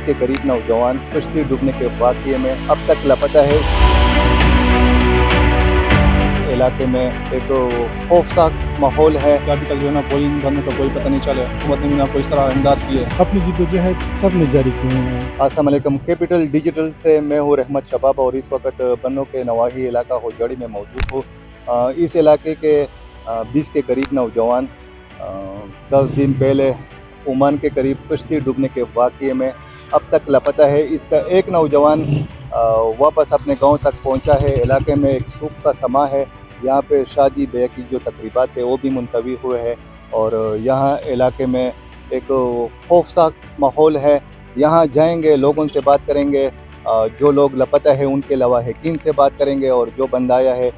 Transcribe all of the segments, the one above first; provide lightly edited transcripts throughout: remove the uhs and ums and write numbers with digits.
के करीब नौजवान कश्ती डूबने के वाक़ये में अब तक लापता है। इलाके में एक खौफनाक माहौल है। अभी तक जो है ना कोई इन बंदों का कोई पता नहीं चला। हुकूमत ने भी ना कोई इस तरह इमदाद की है। अपनी जिद्दोजहद सब ने जारी की है। अस्सलाम वालेकुम, कैपिटल डिजिटल से मैं हूँ रहमत शबाब और इस वक्त बन्नों के नवाही इलाका होजड़ी में मौजूद हूँ। इस इलाके के 20 के करीब नौजवान 10 दिन पहले ओमान के करीब कश्ती डूबने के वाक़ये में अब तक लापता है। इसका एक नौजवान वापस अपने गांव तक पहुंचा है। इलाके में एक सूख का समा है। यहाँ पे शादी ब्याह की जो तकरीबात है वो भी मुलतवी हुए हैं और यहाँ इलाके में एक खौफनाक माहौल है। यहाँ जाएंगे, लोगों से बात करेंगे, जो लोग लापता है उनके अलावा हैकीम से बात करेंगे और जो बंदा आया है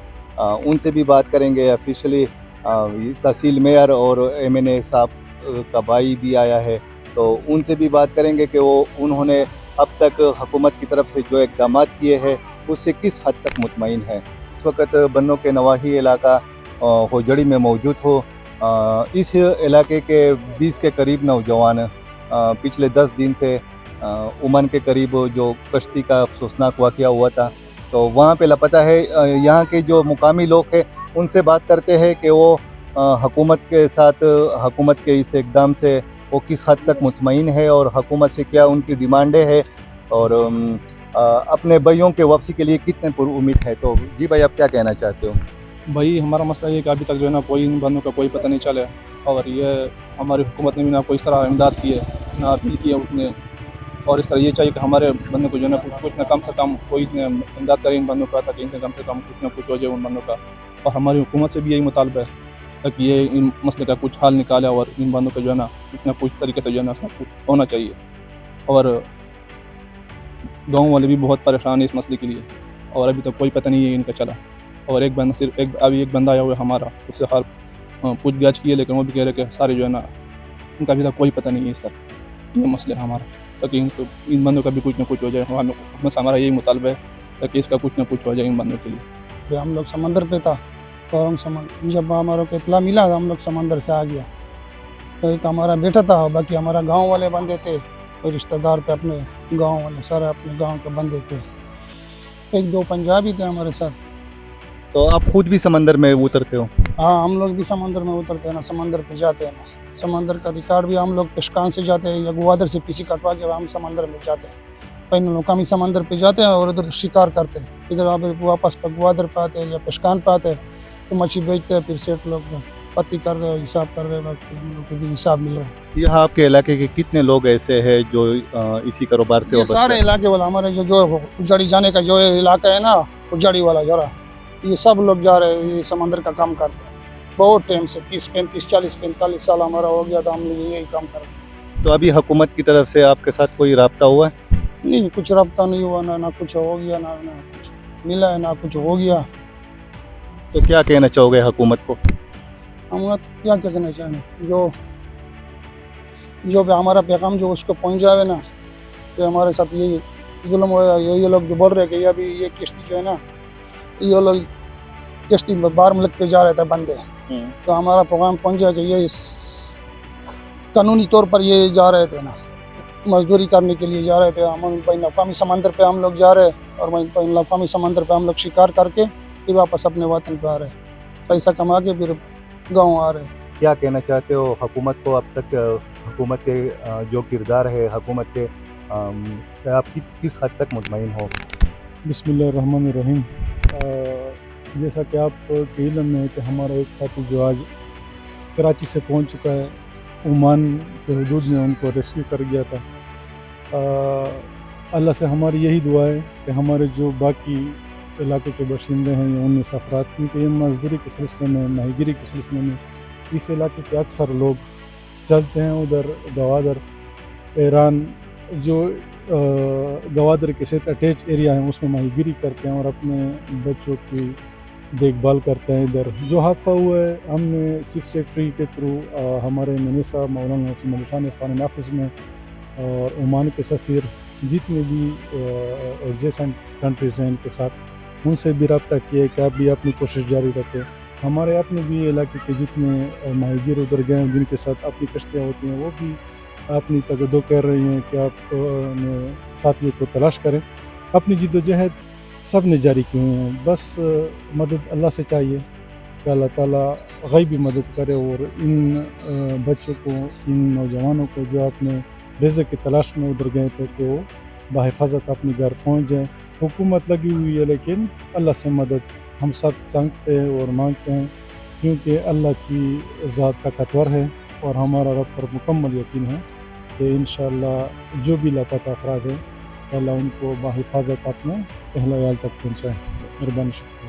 उनसे भी बात करेंगे। ऑफिशियली तहसील मेयर और MNA साहब का भाई भी आया है तो उनसे भी बात करेंगे कि वो उन्होंने अब तक हुकूमत की तरफ से जो इक़दाम किए हैं उससे किस हद तक मुतमईन है। इस वक्त बन्नों के नवाही इलाका होजड़ी में मौजूद हो। इस इलाके के 20 के करीब नौजवान पिछले 10 दिन से ओमान के करीब जो कश्ती का अफसोसनाक वाक़या हुआ था तो वहाँ पे लापता है। यहाँ के जो मुकामी लोग हैं उनसे बात करते हैं कि वो हुकूमत के साथ हुकूमत के इस इक़दाम से वो किस हद तक मुतमईन है और हुकूमत से क्या उनकी डिमांडें हैं और अपने भाइयों के वापसी के लिए कितने पुरुउम्मीद है। तो जी भाई, आप क्या कहना चाहते हो? भाई हमारा मसला ये कि अभी तक जो है ना कोई इन बंदों का कोई पता नहीं चला और ये हमारी हुकूमत ने भी ना कोई इस तरह इमदाद की है, ना अपील की है उसने। और इस तरह ये चाहिए कि हमारे बंदों को जो है ना कुछ ना कम से कम कोई इमदाद करे इन बंदों का, ताकि इनसे कम से कम कुछ ना कुछ हो जाए उन बंदों का। और हमारी हुकूमत से भी यही मुतालबा है ताकि ये इन मसले का कुछ हल निकाले और इन बंदों का जो है ना कुछ ना कुछ तरीके से जो है ना सब कुछ होना चाहिए। और गाँव वाले भी बहुत परेशान है इस मसले के लिए और अभी तक कोई पता नहीं है इनका चला। और एक बंदा अभी एक बंदा आया हुआ है हमारा, उससे हाल पूछ गछ की है लेकिन वो भी कह रहे कि सारे जो है ना उनका अभी तक कोई पता नहीं है इस तरह। ये मसला है हमारा, ताकि इन बंदों का भी कुछ ना कुछ हो जाए। बस हमारा यही मुतालबा है ताकि इसका कुछ ना कुछ हो जाए इन बंदों के लिए। हम लोग समंदर पे था और जब हमारे को इतला मिला हम लोग समंदर से आ गया। तो एक हमारा बेटा था, बाकी हमारा गांव वाले बंदे थे, कोई रिश्तेदार थे अपने गांव वाले, सारे अपने गांव के बंदे थे। 1-2 पंजाबी थे हमारे साथ। तो आप खुद भी समंदर में उतरते हो? हाँ, हम लोग भी समंदर में उतरते हैं ना, समंदर पे जाते हैं ना। समंदर का रिकॉर्ड भी हम लोग पेशकान से जाते हैं या ग्वादर से पीसी कटवा के हम समंदर में जाते हैं। पहले मुकामी समंदर पे जाते हैं और उधर शिकार करते हैं। इधर आप वापस पर ग्वादर पे आते हैं या पेशकान पे आते हैं तो मछली बेचते हैं। फिर सेठ लोग पत्ती कर रहे हैं, हिसाब कर रहे हैं, बस हम लोग को भी हिसाब मिल रहा है। यहाँ आपके इलाके के कितने लोग ऐसे हैं जो इसी कारोबार से वाबस्ता सारे हैं? इलाके वाला हमारे जो उजाड़ी जाने का जो इलाका है ना, उजाड़ी वाला जरा ये सब लोग जा रहे हैं, ये समंदर का काम करते हैं बहुत टाइम से। 30-35 40-45 साल हमारा हो गया था, हम लोग यही काम कर रहे हैं। तो अभी हुकूमत की तरफ से आपके साथ कोई राब्ता हुआ है? नहीं, कुछ रब्ता नहीं हुआ, ना कुछ हो गया, ना कुछ मिला है, ना कुछ हो गया। तो क्या कहना चाहोगे हुकूमत को? हम क्या कहना चाहेंगे, जो भी हमारा पैगाम जो उसको पहुंच जाए ना, कि हमारे साथ यही जुल्म हुआ। ये लोग जो बोल रहे हैं कि अभी ये किश्ती जो है ना, ये लोग किश्ती बाहर मुल्क पे जा रहे थे बंदे, तो हमारा पैगाम पहुंच जाए कि ये कानूनी तौर पर ये जा रहे थे ना, मजदूरी करने के लिए जा रहे थे। हम नौकामी समंदर पे हम लोग जा रहे और नौकामी समंदर पे हम लोग शिकार करके फिर वापस अपने वतन पे आ रहे, पैसा कमा के फिर गाँव आ रहे। क्या कहना चाहते हो हुकूमत को? अब तक हुकूमत के जो किरदार है हुकूमत के से आप किस हद तक मुतमईन हो? बिस्मिल्लाहिर्रहमानिर्रहीम। जैसा कि आपके इल्म में है कि हमारा एक साथी जो आज कराची से पहुंच चुका है, ओमान के हदूद में उनको रेस्क्यू कर गया था। अल्लाह से हमारी यही दुआ है कि हमारे जो बाकी इलाके के बाशिंदे हैं या 19 अफराद, क्योंकि ये मजदूरी के सिलसिले में, माहीगिरी के सिलसिले में इस इलाके के अक्सर लोग चलते हैं उधर गवादर ईरान, जो गवादर के साथ अटैच एरिया है उसमें माहीगिरी करते हैं और अपने बच्चों की देखभाल करते हैं। इधर जो हादसा हुआ है, हमने चीफ सेक्रेटरी के थ्रू हमारे मिनिस्टर साहब मौलाना हसन अली खान फ़ॉरेन ऑफिस में और ओमान के सफ़ीर जितने भी एडजेसेंट कंट्रीज़ हैं इनके साथ उनसे भी रब्ता किया कि आप भी अपनी कोशिश जारी रखें। हमारे अपने भी इलाके के जितने माहीगीर उधर गए हैं जिनके साथ अपनी कश्तियाँ होती हैं वो भी اپنی تگدو کر رہی ہیں کہ آپ نے ساتھیوں کو تلاش کریں. اپنی جدوجہد سب نے جاری کی ہوئی ہیں. بس مدد اللہ سے چاہیے کہ اللہ تعالیٰ غیبی مدد کرے اور ان بچوں کو، ان نوجوانوں کو جو اپنے رزق کی تلاش میں ادھر گئے تھے کہ وہ بحفاظت اپنے گھر پہنچ جائیں. حکومت لگی ہوئی ہے لیکن اللہ سے مدد ہم سب چاہتے ہیں اور مانگتے ہیں، کیونکہ اللہ کی ذات طاقتور ہے اور ہمارا رب پر مکمل یقین ہے کہ انشاءاللہ جو بھی لاپتہ افراد ہیں اللہ ان کو بحفاظت اپنے اہل و عیال تک پہنچائے. مہربانی، شکریہ.